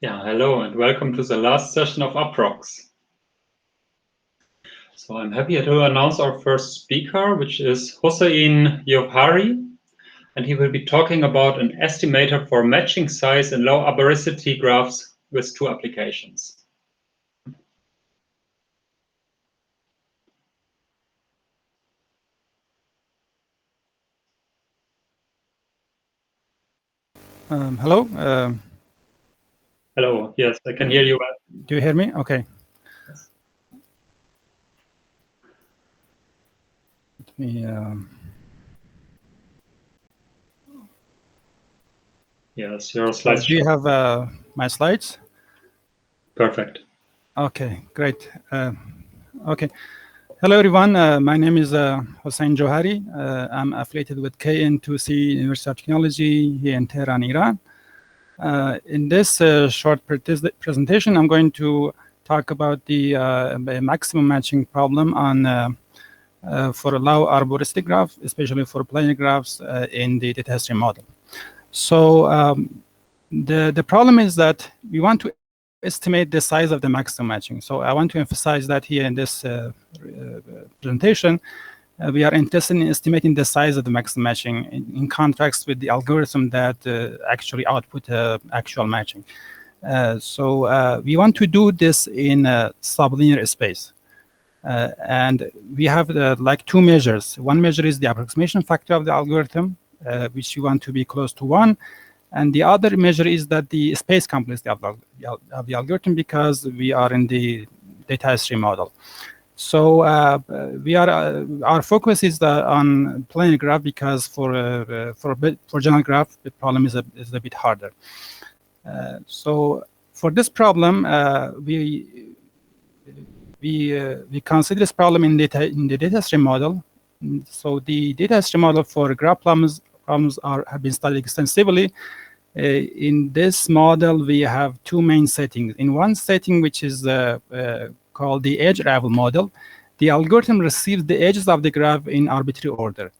Yeah, hello and welcome to the last session of Approx. So I'm happy to announce our first speaker, which is Hossein Johari, and he will be talking about an estimator for matching size in low aberracity graphs with two applications. Hello. Hello, yes, I can hear you well. Do you hear me? Okay. Yes. Let me. Yes, your slides. Do you have my slides? Perfect. Okay, great. Okay. Hello, everyone. My name is Hossein Johari. I'm affiliated with KN2C University of Technology here in Tehran, Iran. In this short presentation, I'm going to talk about the maximum matching problem on for a low arboristic graph, especially for planar graphs in the data history model. So the problem is that we want to estimate the size of the maximum matching. So I want to emphasize that here in this presentation, we are interested in estimating the size of the maximum matching in contrast with the algorithm that actually output actual matching. So we want to do this in a sublinear space. And we have like two measures. One measure is the approximation factor of the algorithm, which we want to be close to 1. And the other measure is that the space complexity of the algorithm, because we are in the data history model. So our focus is on planar graph, because for general graph, the problem is a bit harder. So for this problem, we consider this problem in the data history model. So the data history model for graph problems have been studied extensively. In this model, we have two main settings. In one setting, which is called the edge arrival model, the algorithm receives the edges of the graph in arbitrary order.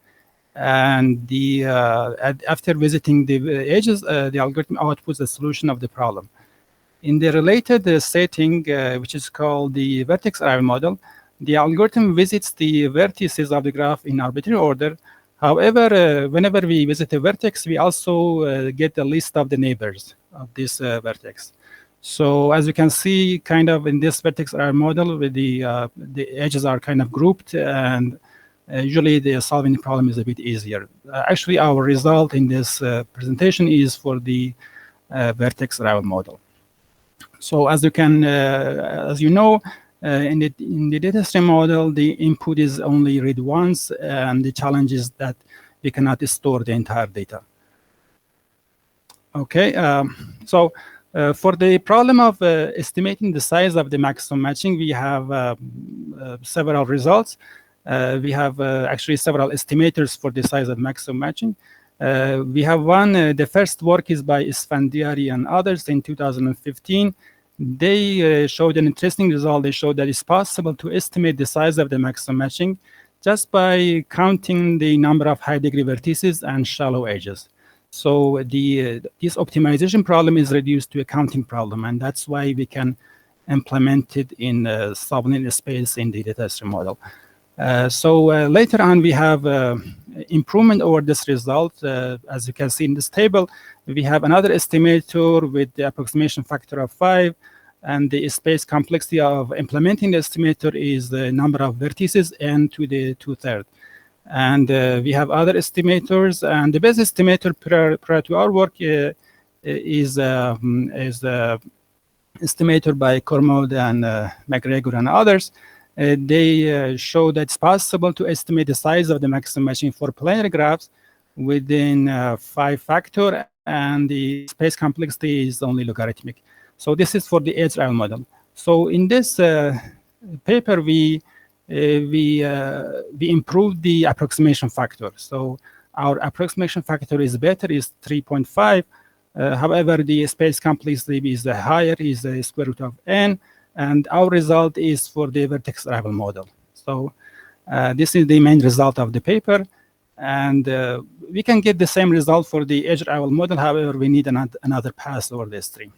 And after visiting the edges, the algorithm outputs the solution of the problem. In the related setting, which is called the vertex arrival model, the algorithm visits the vertices of the graph in arbitrary order. However, whenever we visit a vertex, we also get a list of the neighbors of this vertex. So as you can see, kind of in this vertex arrival model, with the edges are kind of grouped, and usually the solving the problem is a bit easier. Actually, our result in this presentation is for the vertex arrival model. So as you know, in the data stream model, the input is only read once, and the challenge is that we cannot store the entire data. Okay, so for the problem of estimating the size of the maximum matching, we have several results. We have actually several estimators for the size of maximum matching. We have one, the first work is by Isfandiari and others in 2015. They showed an interesting result. They showed that it's possible to estimate the size of the maximum matching just by counting the number of high-degree vertices and shallow edges. So this optimization problem is reduced to a counting problem, and that's why we can implement it in sublinear space in the data stream model. So later on, we have improvement over this result. As you can see in this table, we have another estimator with the approximation factor of 5, and the space complexity of implementing the estimator is the number of vertices n to the 2/3. And we have other estimators, and the best estimator prior to our work is estimator by Cormode and McGregor and others. They show that it's possible to estimate the size of the maximum matching for planar graphs within 5 factor, and the space complexity is only logarithmic. So this is for the edge arrival model. So in this paper, we improved the approximation factor. So our approximation factor is better, is 3.5. However, the space complexity is higher, is the square root of n. And our result is for the vertex arrival model. So this is the main result of the paper. And we can get the same result for the edge arrival model. However, we need another pass over the stream.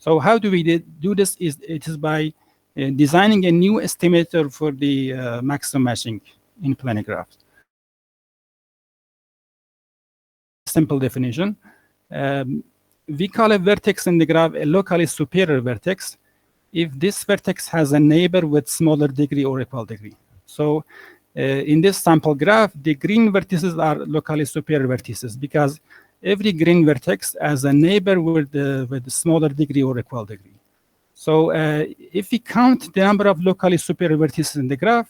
So how do we do this? It is by designing a new estimator for the maximum matching in planar graphs. Simple definition. We call a vertex in the graph a locally superior vertex if this vertex has a neighbor with smaller degree or equal degree. So in this sample graph, the green vertices are locally superior vertices because every green vertex has a neighbor with a smaller degree or equal degree. So if we count the number of locally superior vertices in the graph,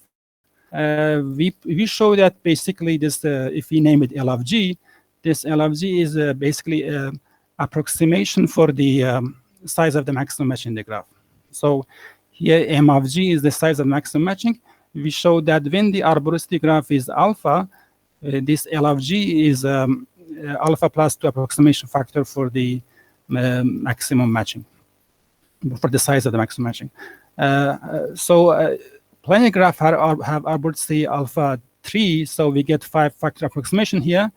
we show that basically this, if we name it L of G, this L of G is basically an approximation for the size of the maximum match in the graph. So here M of G is the size of maximum matching. We show that when the arboricity graph is alpha, this L of G is alpha plus 2 approximation factor for the maximum matching, for the size of the maximum matching. Planar graph have arboricity alpha 3, so we get 5-factor approximation here.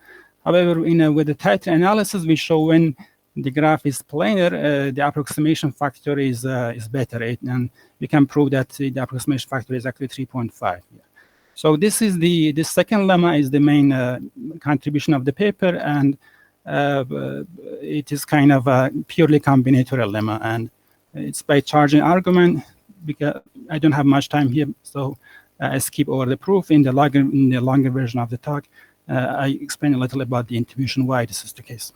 However, with the tight analysis, we show when the graph is planar, the approximation factor is better, and we can prove that the approximation factor is actually 3.5. So this is the second lemma is the main contribution of the paper, and it is kind of a purely combinatorial lemma, and it's by charging argument. Because I don't have much time here, so I skip over the proof. In the longer version of the talk, I explain a little about the intuition why this is the case.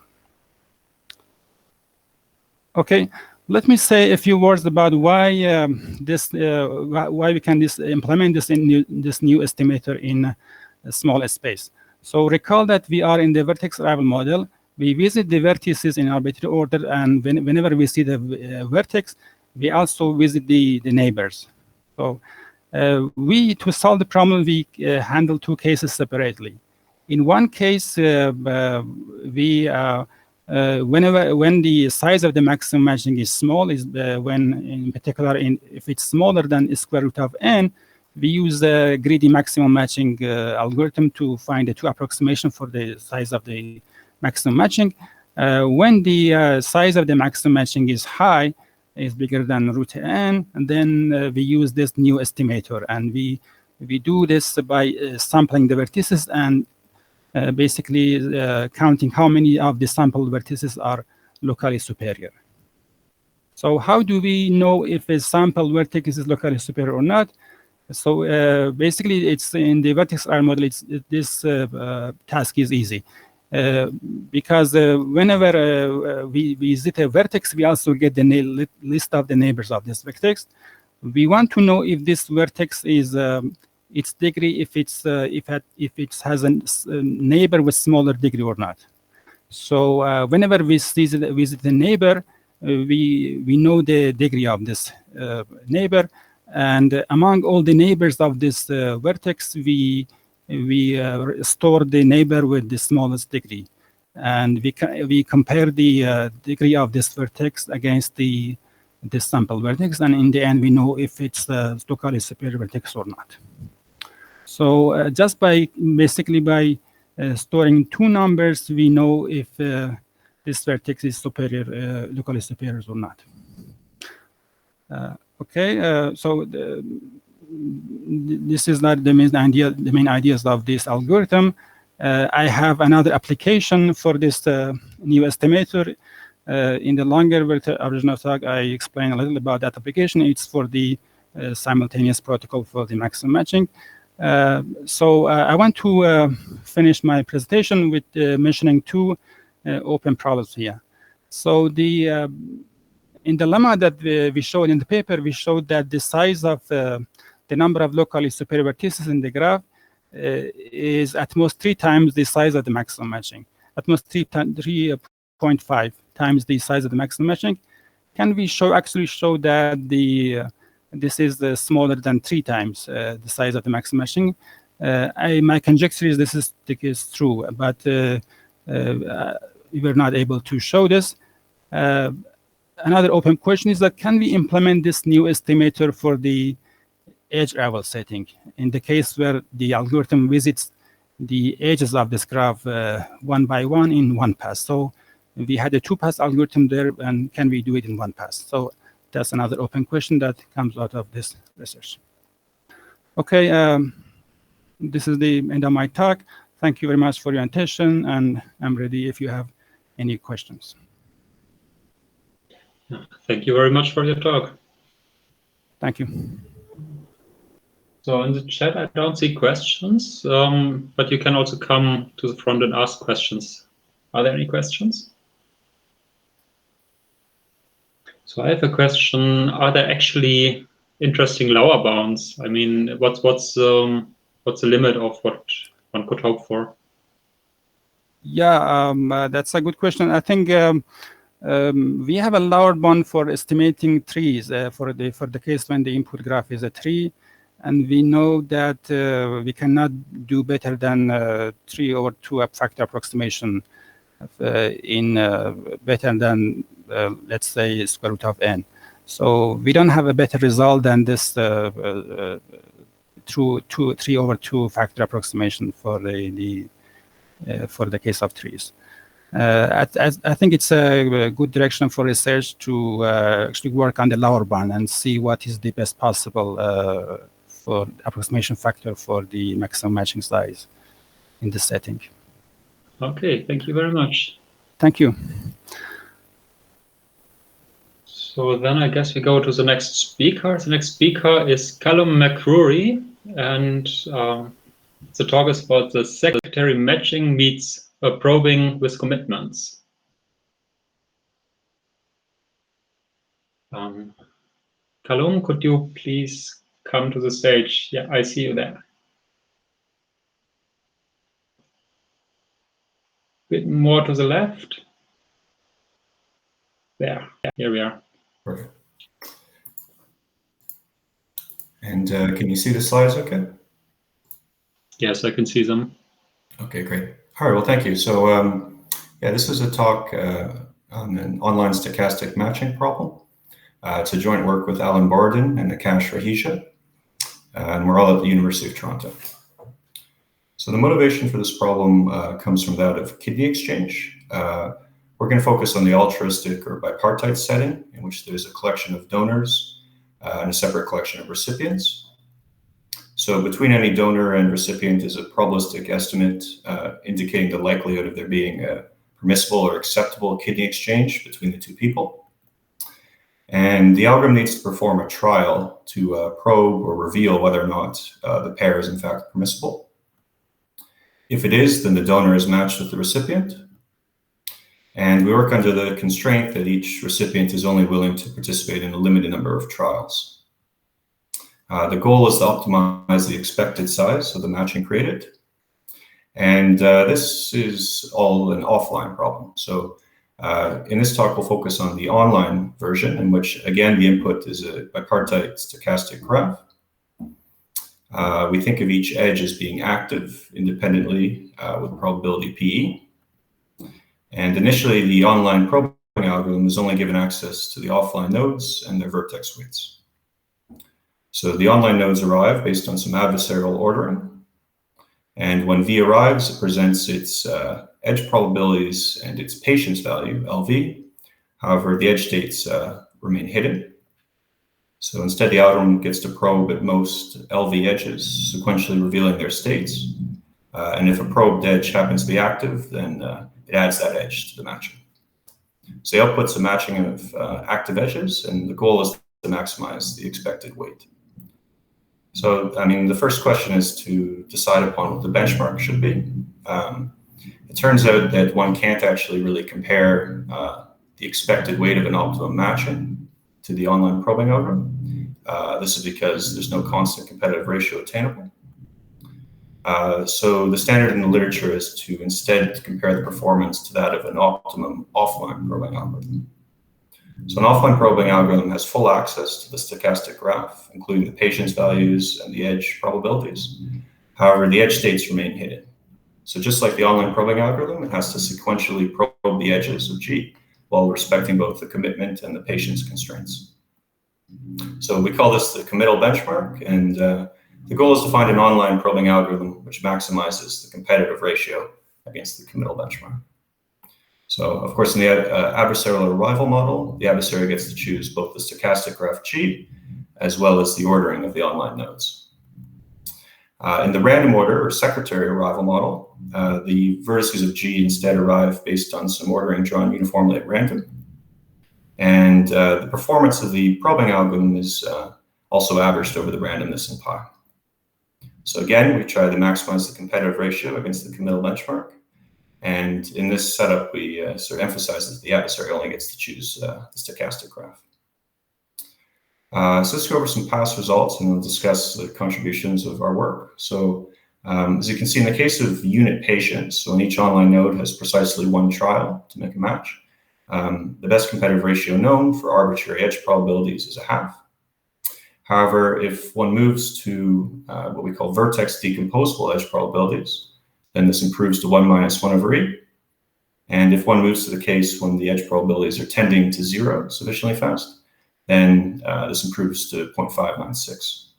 Okay, let me say a few words about why why we can implement this in this new estimator in a small space. So recall that we are in the vertex arrival model. We visit the vertices in arbitrary order, and whenever we see the vertex, we also visit the neighbors. So to solve the problem, we handle two cases separately. In one case, when the size of the maximum matching is small, in particular if it's smaller than square root of n, we use the greedy maximum matching algorithm to find the two approximation for the size of the maximum matching. When the size of the maximum matching is high, is bigger than root n, and then we use this new estimator, and we do this by sampling the vertices and basically counting how many of the sampled vertices are locally superior. So how do we know if a sampled vertex is locally superior or not? So basically, it's in the vertex R model. This task is easy. Because whenever we visit a vertex, we also get the list of the neighbors of this vertex. We want to know if this vertex is its degree, if it has a neighbor with smaller degree or not. So whenever we visit the neighbor, we know the degree of this neighbor, and among all the neighbors of this vertex, we store the neighbor with the smallest degree, and we compare the degree of this vertex against this sample vertex, and in the end we know if it's the locally superior vertex or not. So just by storing two numbers, we know if this vertex is superior, locally superior or not. So this is not the main idea. The main ideas of this algorithm. I have another application for this new estimator. In the longer original talk, I explain a little about that application. It's for the simultaneous protocol for the maximum matching. So I want to finish my presentation with mentioning two open problems here. So in the lemma that we showed in the paper, we showed that the size of the number of locally superior vertices in the graph is at most 3 times the size of the maximum matching, at most 3.5 times the size of the maximum matching. Can we actually show that this is smaller than 3 times the size of the maximum matching? My conjecture is this is true, but we were not able to show this. Another open question is that can we implement this new estimator for the edge arrival setting in the case where the algorithm visits the edges of this graph one by one in one pass? So we had a 2-pass algorithm there, and can we do it in 1 pass? So that's another open question that comes out of this research. Okay, this is the end of my talk. Thank you very much for your attention, and I'm ready if you have any questions. Thank you very much for your talk. Thank you. So in the chat, I don't see questions, but you can also come to the front and ask questions. Are there any questions? So I have a question. Are there actually interesting lower bounds? I mean, what's the limit of what one could hope for? Yeah, that's a good question. I think we have a lower bound for estimating trees for the case when the input graph is a tree, and we know that we cannot do better than 3/2 factor approximation in better than let's say square root of n. So we don't have a better result than this through 3/2 factor approximation for the case of trees. I think it's a good direction for research to actually work on the lower bound and see what is the best possible for approximation factor for the maximum matching size in this setting. Okay, thank you very much. Thank you. So then I guess we go to the next speaker. The next speaker is Callum McCrory, and the talk is about the secondary matching meets probing with commitments. Callum, could you please come to the stage? Yeah, I see you there. Bit more to the left. There, here we are. Perfect. And can you see the slides okay? Yes, I can see them. Okay, great. All right, well, thank you. So yeah, this is a talk on an online stochastic matching problem. It's a joint work with Alan Borden and Akash Rahisha, and we're all at the University of Toronto. So the motivation for this problem comes from that of kidney exchange. We're going to focus on the altruistic or bipartite setting, in which there's a collection of donors and a separate collection of recipients. So between any donor and recipient is a probabilistic estimate indicating the likelihood of there being a permissible or acceptable kidney exchange between the two people. And the algorithm needs to perform a trial to probe or reveal whether or not the pair is in fact permissible. If it is, then the donor is matched with the recipient. And we work under the constraint that each recipient is only willing to participate in a limited number of trials. The goal is to optimize the expected size of the matching created. And this is all an offline problem. So in this talk, we'll focus on the online version, in which, again, the input is a bipartite stochastic graph. We think of each edge as being active independently with probability PE. And initially, the online probing algorithm is only given access to the offline nodes and their vertex weights. So the online nodes arrive based on some adversarial ordering. And when V arrives, it presents its edge probabilities and its patience value, LV. However, the edge states remain hidden. So instead, the algorithm gets to probe at most LV edges, sequentially revealing their states. And if a probed edge happens to be active, then it adds that edge to the matching. So the output's a matching of active edges, and the goal is to maximize the expected weight. So, I mean, the first question is to decide upon what the benchmark should be. It turns out that one can't actually really compare the expected weight of an optimum matching to the online probing algorithm. This is because there's no constant competitive ratio attainable. So the standard in the literature is to instead compare the performance to that of an optimum offline probing algorithm. So an offline probing algorithm has full access to the stochastic graph, including the patience values and the edge probabilities. However, the edge states remain hidden. So just like the online probing algorithm, it has to sequentially probe the edges of G while respecting both the commitment and the patience constraints. So we call this the committal benchmark, and the goal is to find an online probing algorithm which maximizes the competitive ratio against the committal benchmark. So, of course, in the adversarial arrival model, the adversary gets to choose both the stochastic graph G as well as the ordering of the online nodes. In the random order or secretary arrival model, the vertices of G instead arrive based on some ordering drawn uniformly at random. And the performance of the probing algorithm is also averaged over the randomness in pi. So again, we try to maximize the competitive ratio against the committal benchmark. And in this setup, we sort of emphasize that the adversary only gets to choose the stochastic graph. So let's go over some past results and we'll discuss the contributions of our work. So as you can see, in the case of unit patients, so each online node has precisely one trial to make a match. The best competitive ratio known for arbitrary edge probabilities is 1/2. However, if one moves to what we call vertex decomposable edge probabilities, then this improves to 1 - 1/e. And if one moves to the case when the edge probabilities are tending to 0 sufficiently fast, then this improves to 0.596.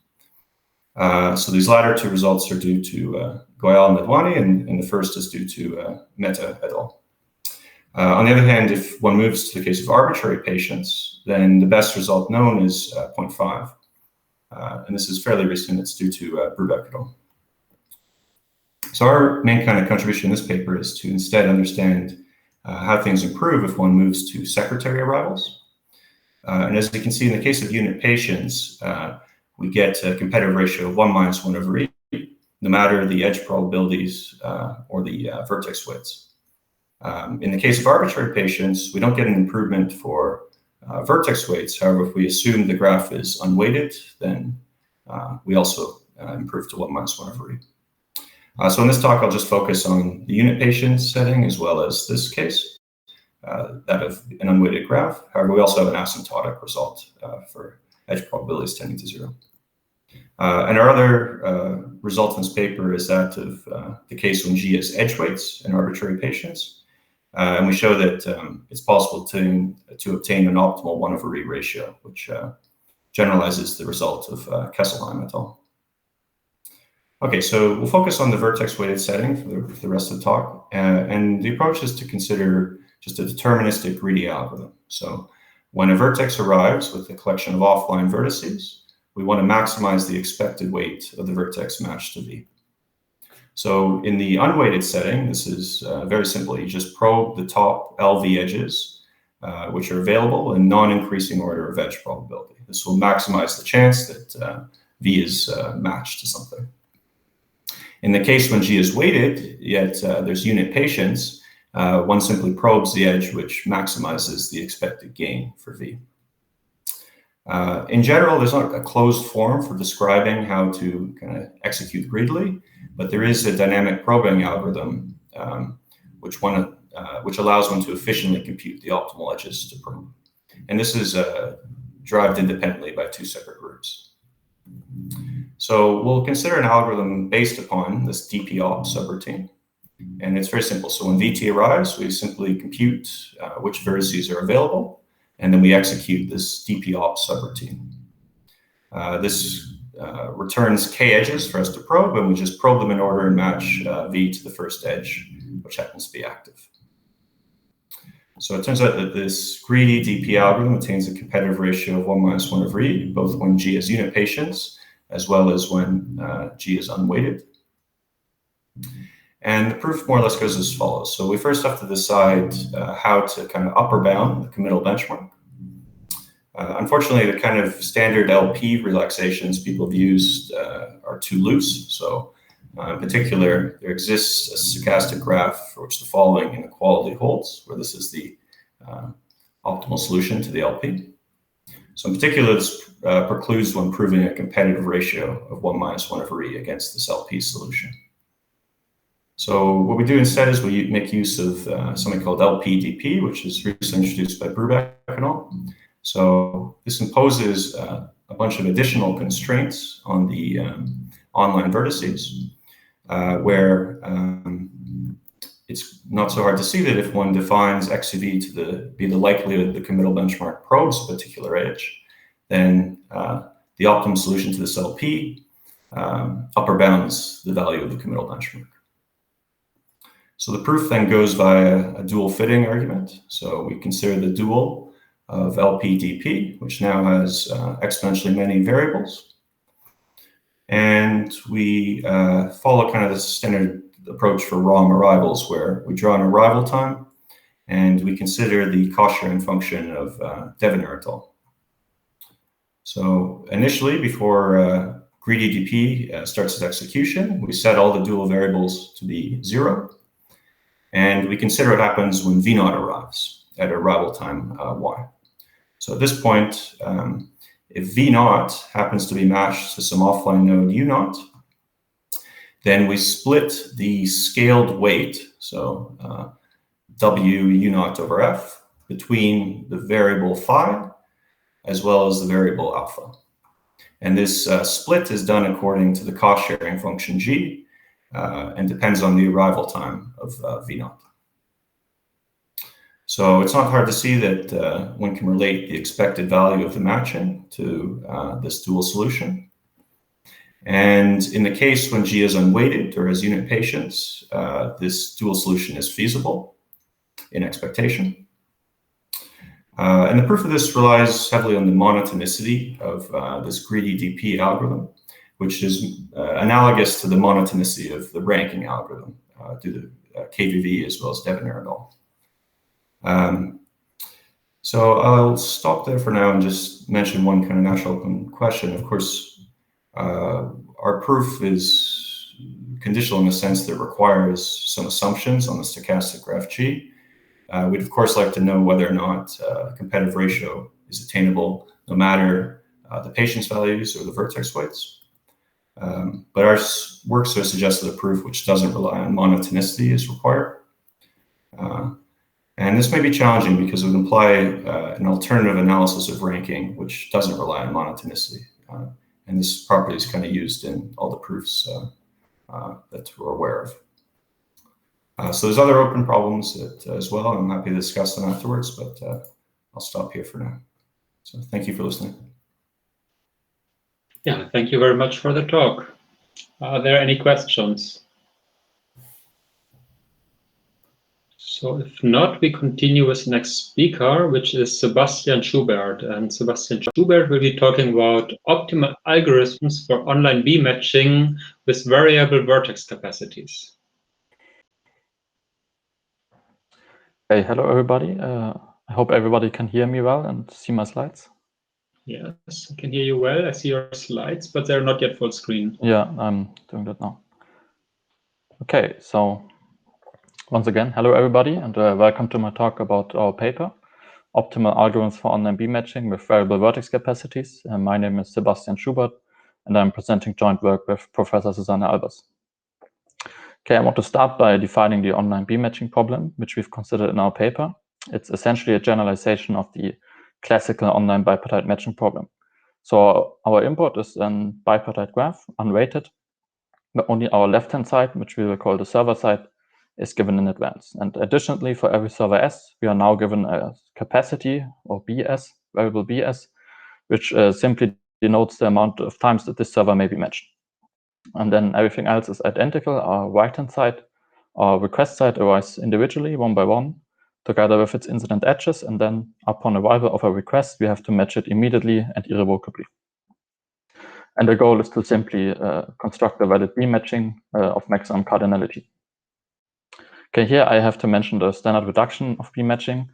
So these latter two results are due to Goyal and Nedwani, and the first is due to Mehta et al. On the other hand, if one moves to the case of arbitrary patients, then the best result known is 0.5. And this is fairly recent. It's due to Brubeck et al. So our main kind of contribution in this paper is to instead understand how things improve if one moves to secretary arrivals. And as you can see, in the case of unit patients, we get a competitive ratio of 1 - 1/e, no matter the edge probabilities or the vertex widths. In the case of arbitrary patients, we don't get an improvement for vertex weights. However, if we assume the graph is unweighted, then we also improve to 1 - 1/e. So in this talk, I'll just focus on the unit patient setting as well as this case, that of an unweighted graph. However, we also have an asymptotic result for edge probabilities tending to 0. And our other result in this paper is that of the case when G has edge weights in arbitrary patients. And we show that it's possible to obtain an optimal 1/e ratio, which generalizes the result of Kesselheim et al. Okay, so we'll focus on the vertex weighted setting for the rest of the talk. And the approach is to consider just a deterministic greedy algorithm. So when a vertex arrives with a collection of offline vertices, we want to maximize the expected weight of the vertex matched to V. So in the unweighted setting, this is very simple. You just probe the top LV edges, which are available in non-increasing order of edge probability. This will maximize the chance that V is matched to something. In the case when G is weighted, yet there's unit patients, one simply probes the edge, which maximizes the expected gain for V. In general, there's not a closed form for describing how to kind of execute greedily, but there is a dynamic probing algorithm which allows one to efficiently compute the optimal edges to probe. And this is derived independently by 2 separate groups. So we'll consider an algorithm based upon this dp-op subroutine. And it's very simple. So when VT arrives, we simply compute which vertices are available, and then we execute this dp-op subroutine. This returns k edges for us to probe, and we just probe them in order and match V to the first edge, which happens to be active. So it turns out that this greedy DP algorithm attains a competitive ratio of 1 - 1/e, both when G has unit patients as well as when G is unweighted. And the proof more or less goes as follows. So we first have to decide how to kind of upper bound the committal benchmark. Unfortunately, the kind of standard LP relaxations people have used are too loose. So in particular, there exists a stochastic graph for which the following inequality holds, where this is the optimal solution to the LP. So in particular, this precludes one proving a competitive ratio of 1 - 1/e against this LP solution. So what we do instead is we make use of something called LPDP, which is recently introduced by Brubeck et al. So this imposes a bunch of additional constraints on the online vertices, where it's not so hard to see that if one defines XV to be the likelihood the committal benchmark probes a particular edge, then the optimum solution to this LP upper bounds the value of the committal benchmark. So the proof then goes via a dual fitting argument. So we consider the dual of LP-DP, which now has exponentially many variables. And we follow kind of the standard approach for ROM arrivals, where we draw an arrival time and we consider the cost-sharing function of Devener et al. So initially, before greedy DP starts its execution, we set all the dual variables to be 0. And we consider what happens when V naught arrives at arrival time y. So at this point, if V naught happens to be matched to some offline node U naught, then we split the scaled weight, so W U naught over F, between the variable phi as well as the variable alpha. And this split is done according to the cost sharing function G and depends on the arrival time of V naught. So it's not hard to see that one can relate the expected value of the matching to this dual solution. And in the case when G is unweighted or has unit patience, this dual solution is feasible in expectation. And the proof of this relies heavily on the monotonicity of this greedy DP algorithm, which is analogous to the monotonicity of the ranking algorithm due to KVV as well as Devener et al. So I'll stop there for now and just mention one kind of natural open question. Of course, our proof is conditional in the sense that it requires some assumptions on the stochastic graph G. We'd of course like to know whether or not the competitive ratio is attainable no matter the patience values or the vertex weights. But our work sort of suggests that a proof which doesn't rely on monotonicity is required. And this may be challenging because it would imply an alternative analysis of ranking which doesn't rely on monotonicity. And this property is kind of used in all the proofs that we're aware of. So there's other open problems as well. I'm happy to discuss them afterwards, but I'll stop here for now. So thank you for listening. Yeah, thank you very much for the talk. Are there any questions? So if not, we continue with the next speaker, which is Sebastian Schubert. And Sebastian Schubert will be talking about optimal algorithms for online B matching with variable vertex capacities. Hey, hello everybody. I hope everybody can hear me well and see my slides. Yes, I can hear you well. I see your slides, but they're not yet full screen. Yeah, I'm doing that now. Okay, so once again, hello everybody, and welcome to my talk about our paper, Optimal Algorithms for Online B Matching with Variable Vertex Capacities. My name is Sebastian Schubert, and I'm presenting joint work with Professor Susanne Albers. Okay, I want to start by defining the online B matching problem, which we've considered in our paper. It's essentially a generalization of the classical online bipartite matching problem. So our input is a bipartite graph, unweighted, but only our left-hand side, which we will call the server side, is given in advance. And additionally, for every server S, we are now given a capacity, or BS, variable BS, which simply denotes the amount of times that this server may be matched. And then everything else is identical. Our right-hand side, our request side arrives individually, one by one, together with its incident edges, and then upon arrival of a request, we have to match it immediately and irrevocably. And the goal is to simply construct a valid B matching of maximum cardinality. Okay, here I have to mention the standard reduction of B matching,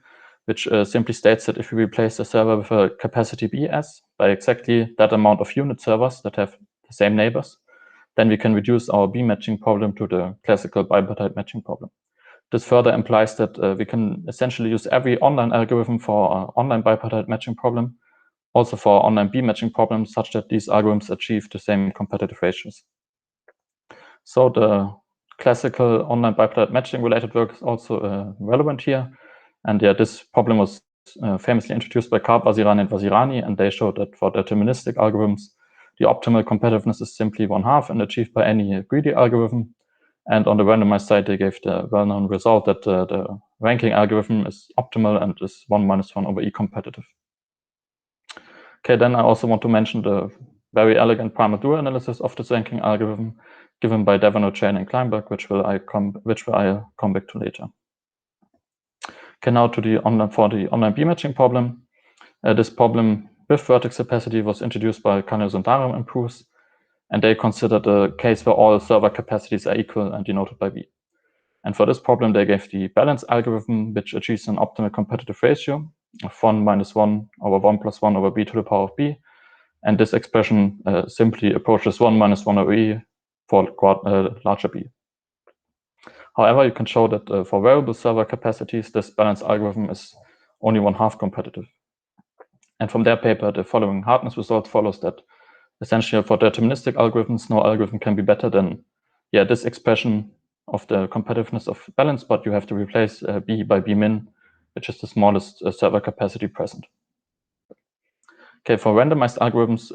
which simply states that if we replace the server with a capacity BS by exactly that amount of unit servers that have the same neighbors, then we can reduce our B matching problem to the classical bipartite matching problem. This further implies that we can essentially use every online algorithm for online bipartite matching problem, also for online B matching problems, such that these algorithms achieve the same competitive ratios. So the classical online bipartite matching related work is also relevant here. And yeah, this problem was famously introduced by Karp, Vazirani, and Vazirani, and they showed that for deterministic algorithms, the optimal competitiveness is simply 1/2 and achieved by any greedy algorithm. And on the randomized side, they gave the well-known result that the ranking algorithm is optimal and is 1 - 1 over E competitive. Okay, then I also want to mention the very elegant primal dual analysis of this ranking algorithm. given by Devanut, Chain, and Kleinberg, which I'll come back to later. Okay, now to the online B-matching problem. This problem with vertex capacity was introduced by Kanyo Sundaram and Bruce, and they considered a case where all server capacities are equal and denoted by B. And for this problem, they gave the balance algorithm, which achieves an optimal competitive ratio of 1 minus 1 over 1 plus 1 over b to the power of b. And this expression simply approaches 1 minus 1 over e for larger b. However, you can show that for variable server capacities, this balance algorithm is only 1/2 competitive. And from their paper, the following hardness result follows that essentially for deterministic algorithms, no algorithm can be better than this expression of the competitiveness of balance, but you have to replace b by b min, which is the smallest server capacity present. Okay, for randomized algorithms,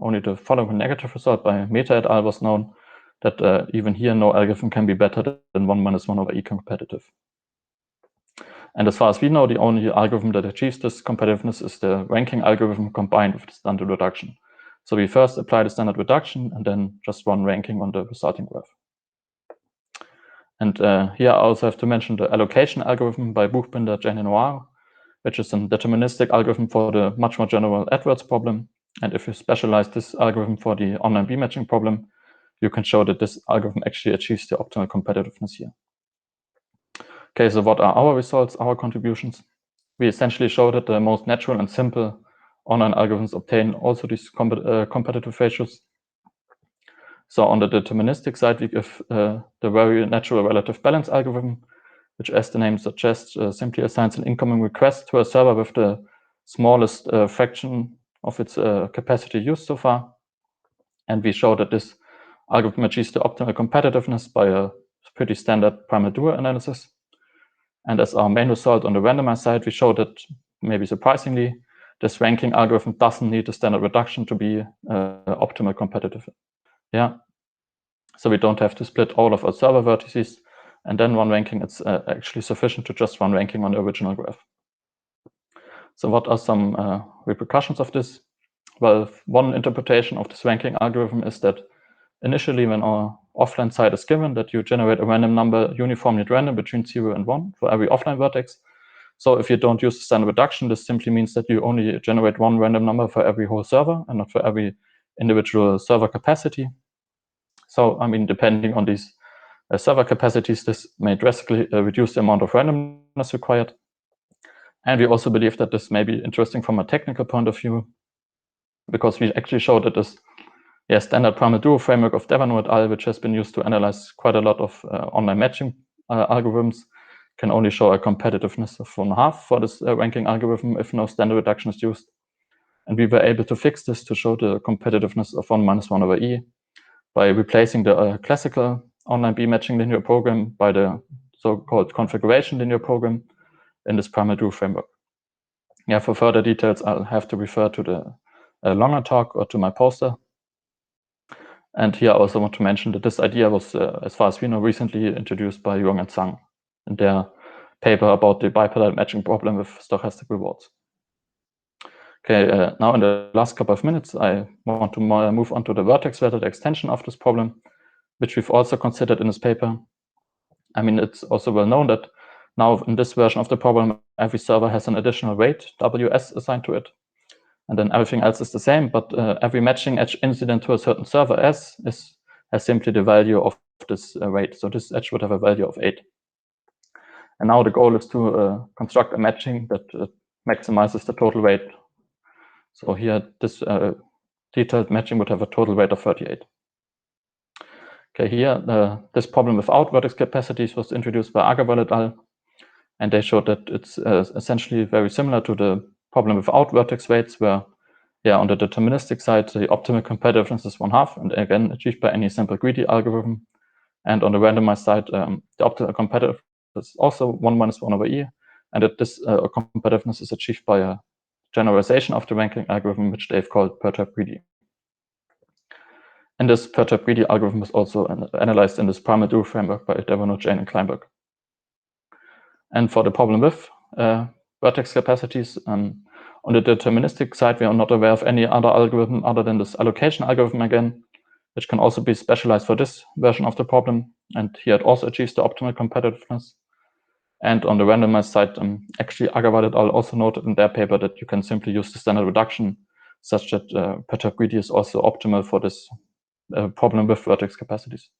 only the following negative result by Mehta et al. Was known, that even here no algorithm can be better than 1 minus 1 over e competitive. And as far as we know, the only algorithm that achieves this competitiveness is the ranking algorithm combined with the standard reduction. So we first apply the standard reduction and then just run ranking on the resulting graph. And here I also have to mention the allocation algorithm by Buchbinder, Jain and Noir, which is a deterministic algorithm for the much more general Edwards problem. And if you specialize this algorithm for the online B-matching problem, you can show that this algorithm actually achieves the optimal competitiveness here. Okay, so what are our results, our contributions? We essentially show that the most natural and simple online algorithms obtain also these competitive ratios. So on the deterministic side, we give the very natural relative balance algorithm, which, as the name suggests, simply assigns an incoming request to a server with the smallest fraction of its capacity used so far. And we show that this algorithm achieves the optimal competitiveness by a pretty standard primal duo analysis. And as our main result on the randomized side, we show that, maybe surprisingly, this ranking algorithm doesn't need the standard reduction to be optimal competitive. Yeah. So we don't have to split all of our server vertices and then run ranking. It's actually sufficient to just run ranking on the original graph. So what are some repercussions of this? Well, one interpretation of this ranking algorithm is that initially, when our offline side is given, that you generate a random number uniformly at random between 0 and 1 for every offline vertex. So if you don't use the standard reduction, this simply means that you only generate one random number for every whole server and not for every individual server capacity. So, I mean, depending on these server capacities, this may drastically reduce the amount of randomness required. And we also believe that this may be interesting from a technical point of view, because we actually showed that this standard primal duo framework of Devanut et al., which has been used to analyze quite a lot of online matching algorithms, can only show a competitiveness of 1/2 for this ranking algorithm if no standard reduction is used. And we were able to fix this to show the competitiveness of 1 minus 1 over e by replacing the classical online B-matching linear program by the so-called configuration linear program in this primal duo framework. Yeah, for further details, I'll have to refer to the longer talk or to my poster. And here I also want to mention that this idea was, as far as we know, recently introduced by Yong and Zhang in their paper about the biparallel matching problem with stochastic rewards. Okay, now in the last couple of minutes, I want to move on to the vertex-related extension of this problem, which we've also considered in this paper. I mean, it's also well known that now in this version of the problem, every server has an additional weight, WS, assigned to it. And then everything else is the same, but every matching edge incident to a certain server S has simply the value of this weight. So this edge would have a value of 8. And now the goal is to construct a matching that maximizes the total weight. So here, this detailed matching would have a total weight of 38. Okay, here, this problem without vertex capacities was introduced by Agarwal et al. And they showed that it's essentially very similar to the problem without vertex weights, where, on the deterministic side, the optimal competitiveness is 1/2, and again, achieved by any simple greedy algorithm. And on the randomized side, the optimal competitiveness is also 1 minus 1 over e, and that this competitiveness is achieved by a generalization of the ranking algorithm, which they've called perturb greedy. And this perturb greedy algorithm was also analyzed in this primal duo framework by Devanut, Jain, and Kleinberg. And for the problem with vertex capacities, on the deterministic side, we are not aware of any other algorithm other than this allocation algorithm again, which can also be specialized for this version of the problem. And here it also achieves the optimal competitiveness. And on the randomized side, actually Agarwal et al. Also noted in their paper that you can simply use the standard reduction such that perturb greedy is also optimal for this problem with vertex capacities.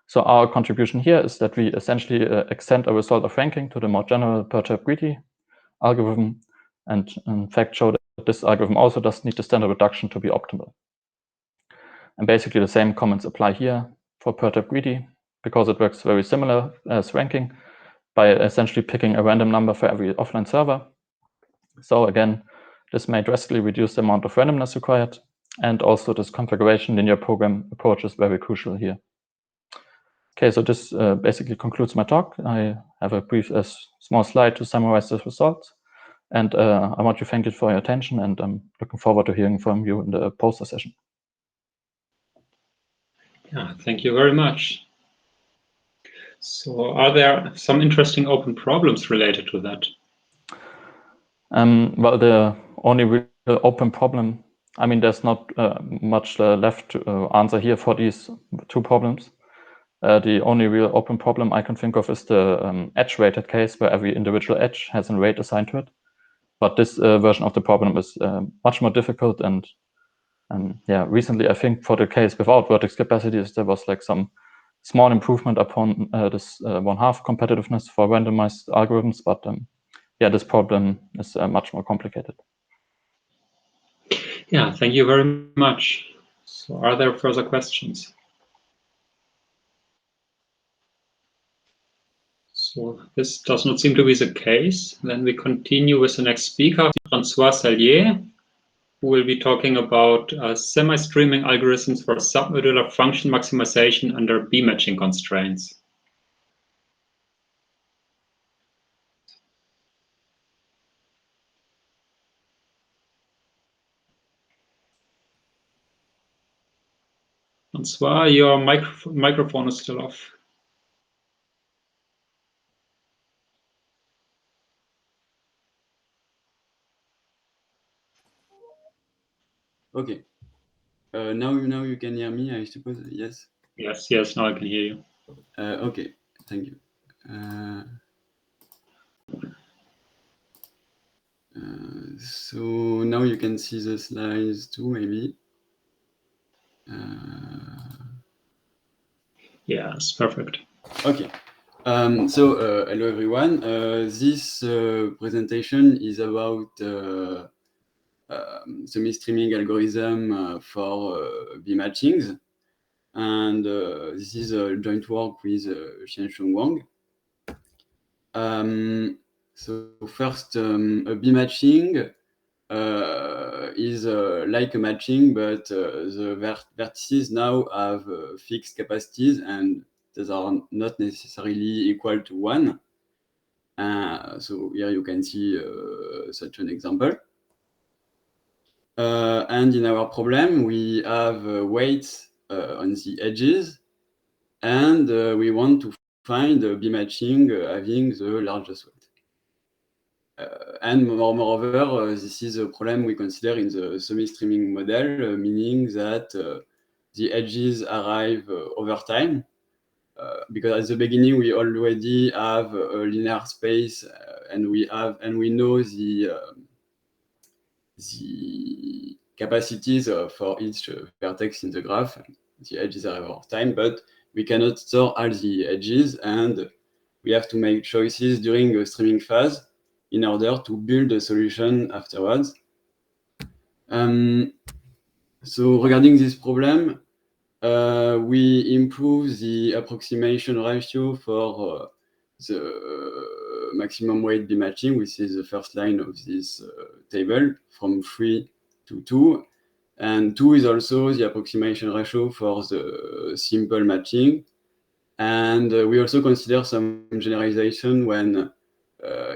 So our contribution here is that we essentially extend a result of ranking to the more general perturb greedy algorithm, and in fact show that this algorithm also does need the standard reduction to be optimal. And basically the same comments apply here for perturb greedy, because it works very similar as ranking by essentially picking a random number for every offline server. So again, this may drastically reduce the amount of randomness required, and also this configuration linear program approach is very crucial here. Okay, so this basically concludes my talk. I have a brief, small slide to summarize the results. And I want to thank you for your attention, and I'm looking forward to hearing from you in the poster session. Yeah, thank you very much. So are there some interesting open problems related to that? Well, the only real open problem, I mean, there's not much left to answer here for these two problems. The only real open problem I can think of is the edge-weighted case, where every individual edge has a weight assigned to it. But this version of the problem is much more difficult. And yeah, recently I think for the case without vertex capacities, there was like some small improvement upon this 1/2 competitiveness for randomized algorithms. But yeah, this problem is much more complicated. Yeah, thank you very much. So are there further questions? So this does not seem to be the case. Then we continue with the next speaker, François Sallier, who will be talking about semi-streaming algorithms for submodular function maximization under B-matching constraints. François, your microphone is still off. Okay. Now you can hear me, I suppose. Yes. Yes. Now I can hear you. Okay. Thank you. So now you can see the slides too, maybe. Yes, perfect. Okay. So hello everyone. This presentation is about semi-streaming algorithm for B matchings, and this is a joint work with Xiansheng Wang. So first, a B matching is like a matching, but the vertices now have fixed capacities, and these are not necessarily equal to 1. So here you can see such an example. And in our problem, we have weights on the edges, and we want to find a B matching having the largest weight. And moreover, this is a problem we consider in the semi-streaming model, meaning that the edges arrive over time, because at the beginning we already have a linear space, and we know the capacities for each vertex in the graph. The edges arrive over time, but we cannot store all the edges, and we have to make choices during a streaming phase in order to build a solution afterwards. So regarding this problem, we improve the approximation ratio for the maximum weight B matching, which is the first line of this table, from 3 to 2. And 2 is also the approximation ratio for the simple matching. And we also consider some generalization when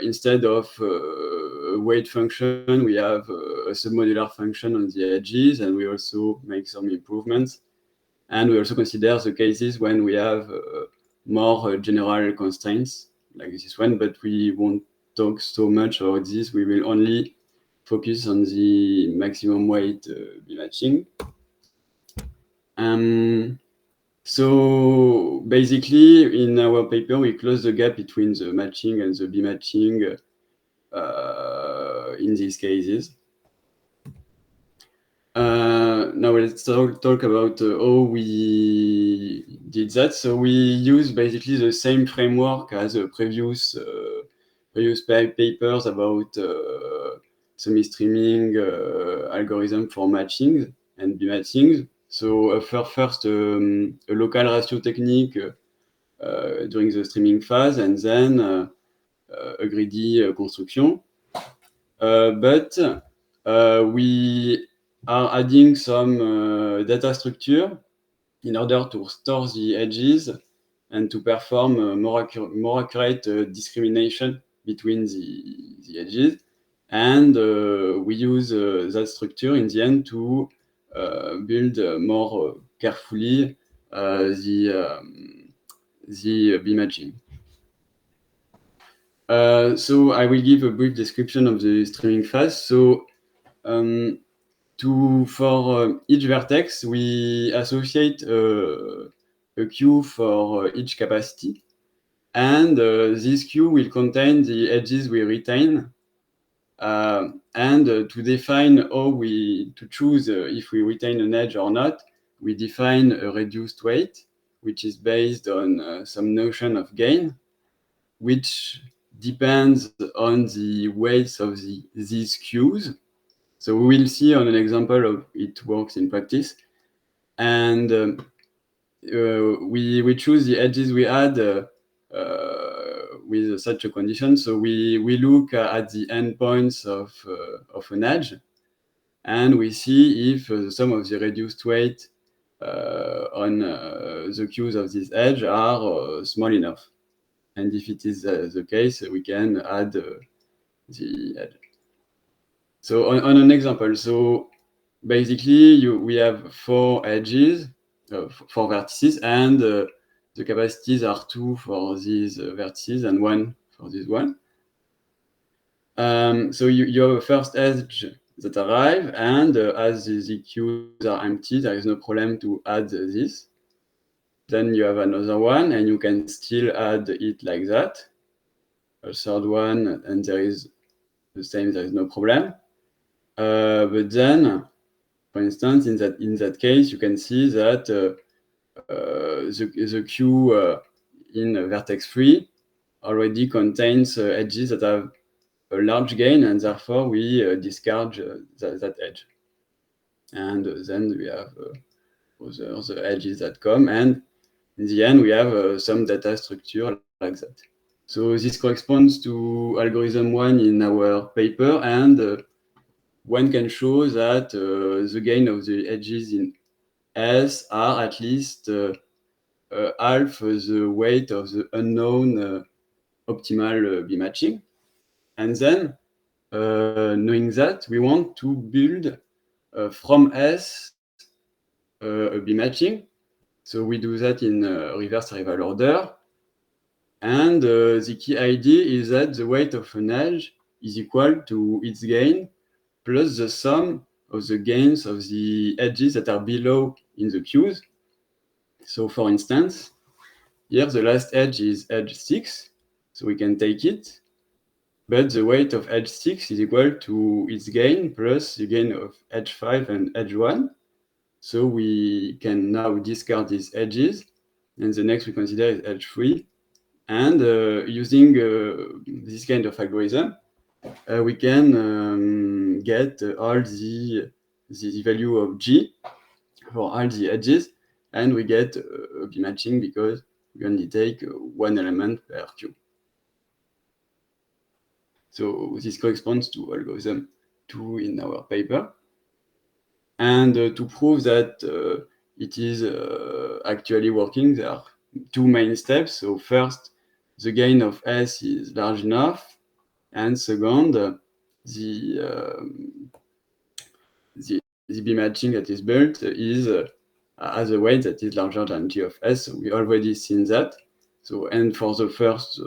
instead of a weight function, we have a submodular function on the edges, and we also make some improvements. And we also consider the cases when we have more general constraints, like this one, but we won't talk so much about this. We will only focus on the maximum weight B matching. So basically, in our paper, we close the gap between the matching and the B-matching in these cases. Now let's talk about how we did that. So we use basically the same framework as the previous papers about semi-streaming algorithm for matching and B-matching. So first a local ratio technique during the streaming phase, and then a greedy construction. But we are adding some data structure in order to store the edges and to perform more accurate discrimination between the edges. And we use that structure in the end to build more carefully the B-matching. So I will give a brief description of the streaming phase. So for each vertex, we associate a queue for each capacity, and this queue will contain the edges we retain. And to define how to choose if we retain an edge or not, we define a reduced weight, which is based on some notion of gain, which depends on the weights of these queues. So we will see on an example of it works in practice. And we choose the edges we add with such a condition. So we look at the endpoints of an edge, and we see if the sum of the reduced weight on the queues of this edge are small enough. And if it is the case, we can add the edge. So on an example, so basically we have 4 edges, 4 vertices, and the capacities are 2 for these vertices and 1 for this one. So you have a first edge that arrive, and as the queues are empty, there is no problem to add this. Then you have another one, and you can still add it like that. A third one, and there is the same, there is no problem. But then, for instance, in that case, you can see that the queue in vertex 3 already contains edges that have a large gain, and therefore we discard that edge. And then we have other edges that come, and in the end we have some data structure like that. So this corresponds to algorithm 1 in our paper, and one can show that the gain of the edges in S are at least half the weight of the unknown optimal B-matching. And then, knowing that, we want to build from S a B-matching. So we do that in reverse arrival order. And the key idea is that the weight of an edge is equal to its gain plus the sum of the gains of the edges that are below in the queues. So for instance, here the last edge is edge 6, so we can take it, but the weight of edge 6 is equal to its gain plus the gain of edge 5 and edge 1. So we can now discard these edges, and the next we consider is edge 3. And using this kind of algorithm, we can get all the value of G for all the edges, and we get a B-matching because we only take one element per queue. So this corresponds to algorithm 2 in our paper. And to prove that it is actually working, there are 2 main steps. So first, the gain of S is large enough, and second, the B-matching that is built is has a weight that is larger than G of S. So we already seen that. So, and for the first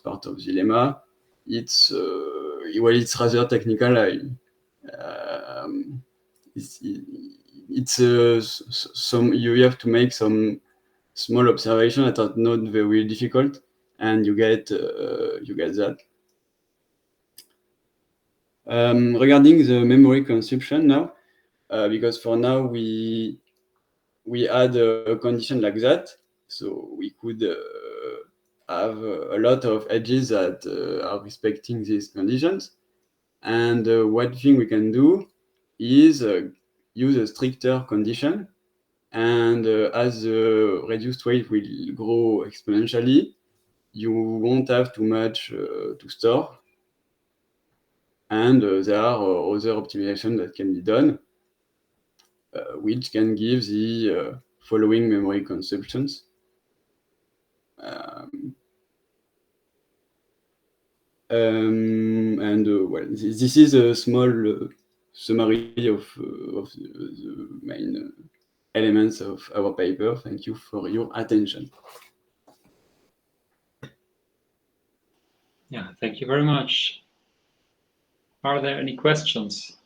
part of the lemma, it's rather technical. It it's you have to make some small observation that are not very difficult, and you get that. Regarding the memory consumption now, because for now we add a condition like that, so we could have a lot of edges that are respecting these conditions. And one thing we can do is use a stricter condition. And as the reduced weight will grow exponentially, you won't have too much to store. And there are other optimizations that can be done, which can give the following memory consumptions. Well, this is a small summary of the main elements of our paper. Thank you for your attention. Yeah, thank you very much. Are there any questions?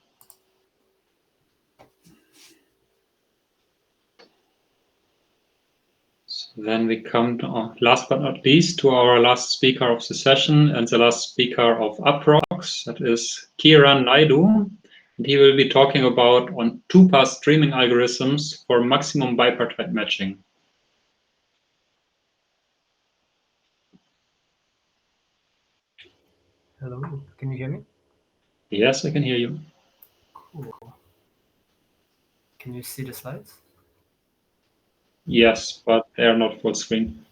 So then we come to, last but not least, to our last speaker of the session and the last speaker of Approx, that is Kiran Naidu. And he will be talking about on two-pass streaming algorithms for maximum bipartite matching. Hello, can you hear me? Yes, I can hear you. Cool. Can you see the slides? Yes, but they are not full screen.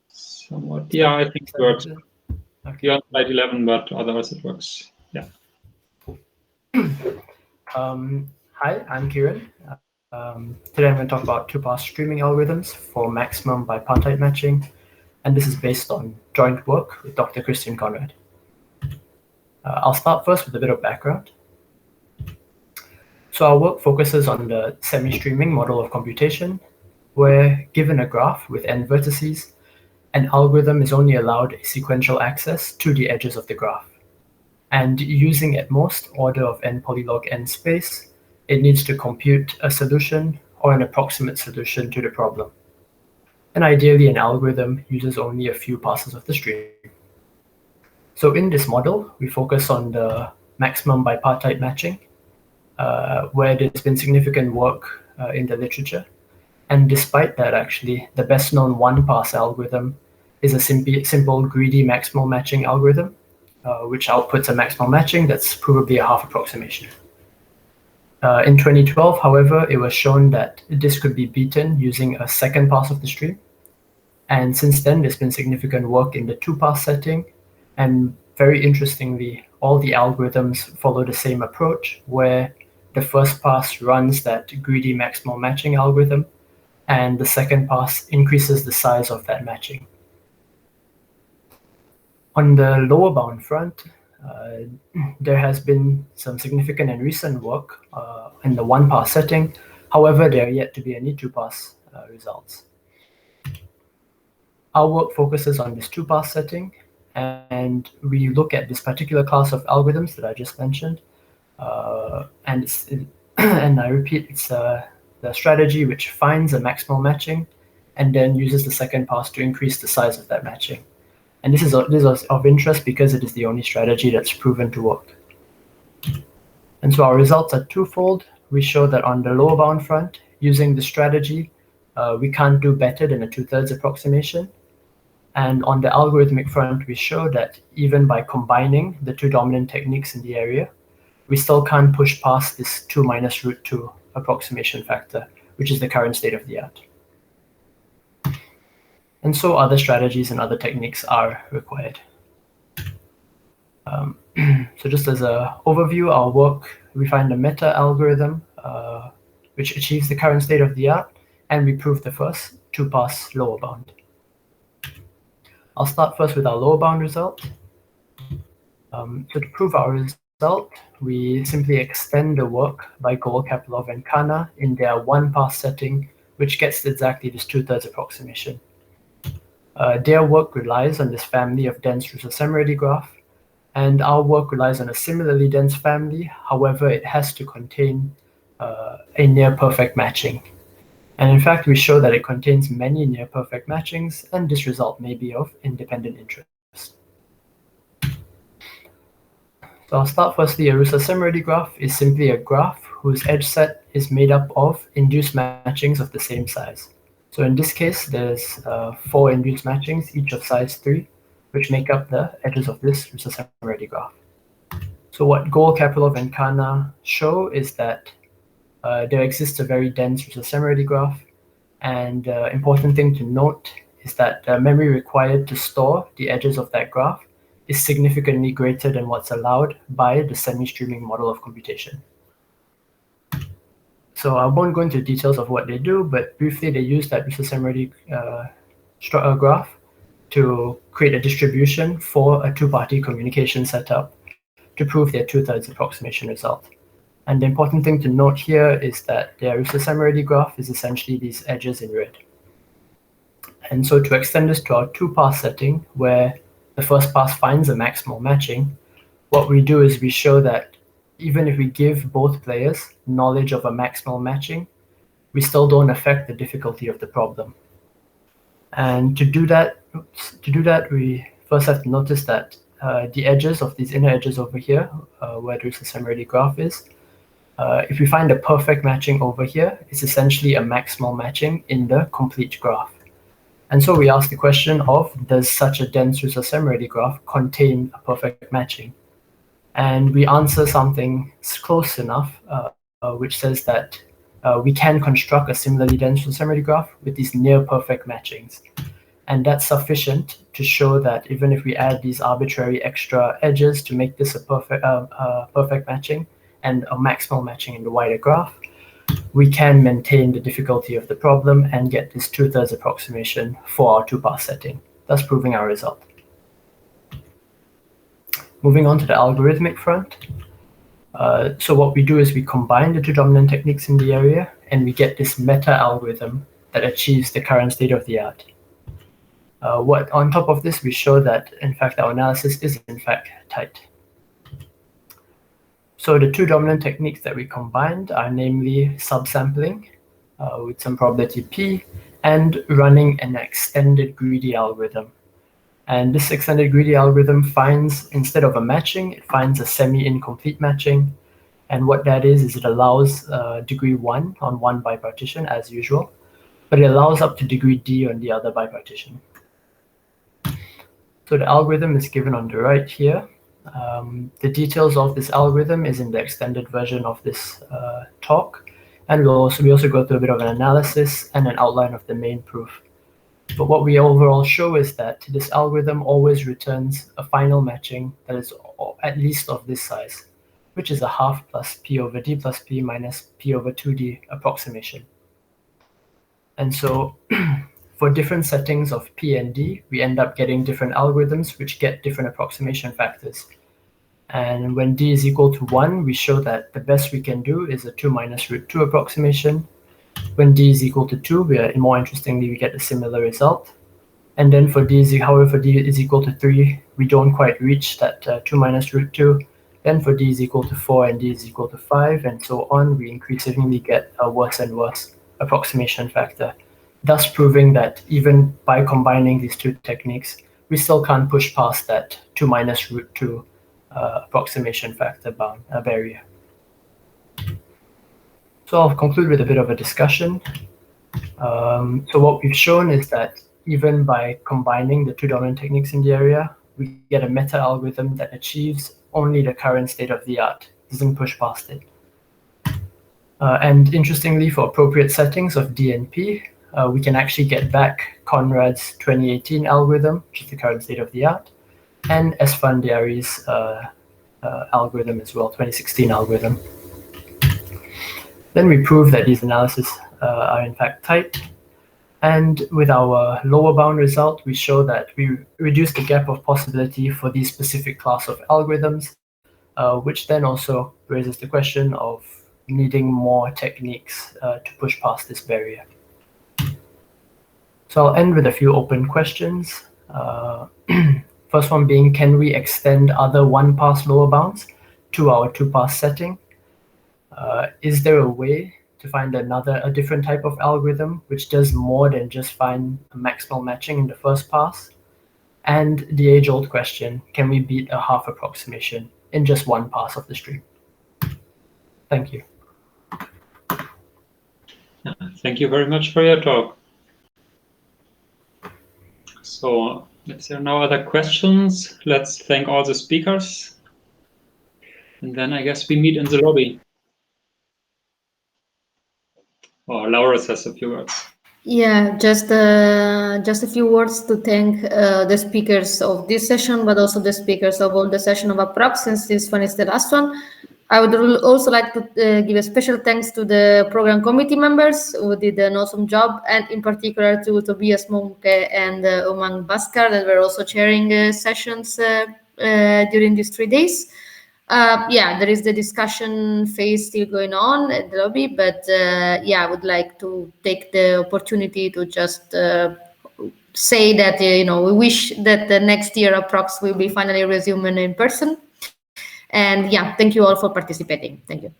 Somewhat. Yeah, I think it works. Okay. You're on slide 11, but otherwise it works. Yeah. Hi, I'm Kiran. Today I'm going to talk about two-pass streaming algorithms for maximum bipartite matching, and this is based on joint work with Dr. Christian Conrad. I'll start first with a bit of background. So our work focuses on the semi-streaming model of computation, where given a graph with n vertices, an algorithm is only allowed a sequential access to the edges of the graph. And using at most order of n polylog n space, it needs to compute a solution or an approximate solution to the problem. And ideally, an algorithm uses only a few passes of the stream. So in this model, we focus on the maximum bipartite matching, where there's been significant work in the literature. And despite that, actually, the best known one-pass algorithm is a simple greedy maximal matching algorithm, which outputs a maximal matching that's provably a half approximation. In 2012, however, it was shown that this could be beaten using a second pass of the stream. And since then, there's been significant work in the two-pass setting. And very interestingly, all the algorithms follow the same approach, where the first pass runs that greedy maximal matching algorithm, and the second pass increases the size of that matching. On the lower bound front, there has been some significant and recent work in the one-pass setting. However, there are yet to be any two-pass results. Our work focuses on this two-pass setting, and we look at this particular class of algorithms that I just mentioned. And I repeat, it's the strategy which finds a maximal matching and then uses the second pass to increase the size of that matching. And this is of interest because it is the only strategy that's proven to work. And so our results are twofold. We show that on the lower bound front, using the strategy, we can't do better than a 2/3 approximation. And on the algorithmic front, we show that even by combining the two dominant techniques in the area, we still can't push past this 2 minus √2 approximation factor, which is the current state of the art. And so other strategies and other techniques are required. So just as an overview, our work, we find a meta algorithm which achieves the current state of the art, and we prove the first two-pass lower bound. I'll start first with our lower bound result. So to prove our result, we simply extend the work by Golub-Kapilov and Khanna in their one-pass setting, which gets exactly this 2/3 approximation. Their work relies on this family of dense Russell-Semerady graph, And our work relies on a similarly dense family. However, it has to contain a near-perfect matching. And in fact, we show that it contains many near-perfect matchings, and this result may be of independent interest. So I'll start firstly. A Russell-Semerody graph is simply a graph whose edge set is made up of induced matchings of the same size. So in this case, there's 4 induced matchings, each of size 3, which make up the edges of this Russell-Semerody graph. So what Goel, Kapilov, and Kana show is that there exists a very dense Russell-Semerody graph, and important thing to note is that the memory required to store the edges of that graph is significantly greater than what's allowed by the semi-streaming model of computation. So I won't go into details of what they do, but briefly they use that Russell-Semerody graph to create a distribution for a two-party communication setup to prove their 2/3 approximation result. And the important thing to note here is that their Russell-Semerody graph is essentially these edges in red. And so to extend this to our 2-pass setting, where the first pass finds a maximal matching, what we do is we show that even if we give both players knowledge of a maximal matching, we still don't affect the difficulty of the problem. And to do that, we first have to notice that the edges of these inner edges over here, where the Russell-Semerody graph is, if we find a perfect matching over here, it's essentially a maximal matching in the complete graph. And so we ask the question of, does such a dense Russell-Semerody graph contain a perfect matching? And we answer something close enough, which says that we can construct a similarly dense Russell-Semerody graph with these near-perfect matchings. And that's sufficient to show that even if we add these arbitrary extra edges to make this a perfect matching and a maximal matching in the wider graph, we can maintain the difficulty of the problem and get this 2/3 approximation for our 2-pass setting, thus proving our result. Moving on to the algorithmic front. So what we do is we combine the 2 dominant techniques in the area, and we get this meta-algorithm that achieves the current state-of-the-art. On top of this, we show that, in fact, our analysis is, in fact, tight. So the 2 dominant techniques that we combined are namely subsampling with some probability p and running an extended greedy algorithm. And this extended greedy algorithm finds, instead of a matching, it finds a semi-incomplete matching. And what that is it allows degree 1 on one bipartition as usual, but it allows up to degree d on the other bipartition. So the algorithm is given on the right here. The details of this algorithm is in the extended version of this talk, and we also go through a bit of an analysis and an outline of the main proof. But what we overall show is that this algorithm always returns a final matching that is at least of this size, which is a half plus p over d plus p minus p over 2d approximation. And so for different settings of p and d, we end up getting different algorithms which get different approximation factors. And when d is equal to 1, we show that the best we can do is a 2 minus root 2 approximation. When d is equal to 2, more interestingly, we get a similar result. And then for however, for d is equal to 3, we don't quite reach that 2 minus root 2. Then for d is equal to 4 and d is equal to 5, and so on, we increasingly get a worse and worse approximation factor, thus proving that even by combining these 2 techniques, we still can't push past that 2 minus root 2 approximation factor barrier. So I'll conclude with a bit of a discussion. So what we've shown is that even by combining the 2 dominant techniques in the area, we get a meta-algorithm that achieves only the current state-of-the-art, doesn't push past it. And interestingly, for appropriate settings of D and P, we can actually get back Conrad's 2018 algorithm, which is the current state-of-the-art, and Esfandiari's algorithm as well, 2016 algorithm. Then we prove that these analyses are in fact tight. And with our lower bound result, we show that we reduce the gap of possibility for these specific class of algorithms, which then also raises the question of needing more techniques to push past this barrier. So I'll end with a few open questions. First one being, can we extend other one-pass lower bounds to our two-pass setting? Is there a way to find a different type of algorithm which does more than just find a maximal matching in the first pass? And the age-old question, can we beat a half approximation in just one pass of the stream? Thank you. Thank you very much for your talk. So, if there are no other questions, let's thank all the speakers. And then I guess we meet in the lobby. Oh, Laura says a few words. Yeah, just a few words to thank the speakers of this session, but also the speakers of all the session of Approx, since this one is the last one. I would also like to give a special thanks to the program committee members who did an awesome job, and in particular to Tobias Munke and Umang Bhaskar that were also chairing sessions during these 3 days. Yeah, there is the discussion phase still going on at the lobby, but yeah, I would like to take the opportunity to just say that we wish that the next year Approx will be finally resuming in person. And yeah, thank you all for participating. Thank you.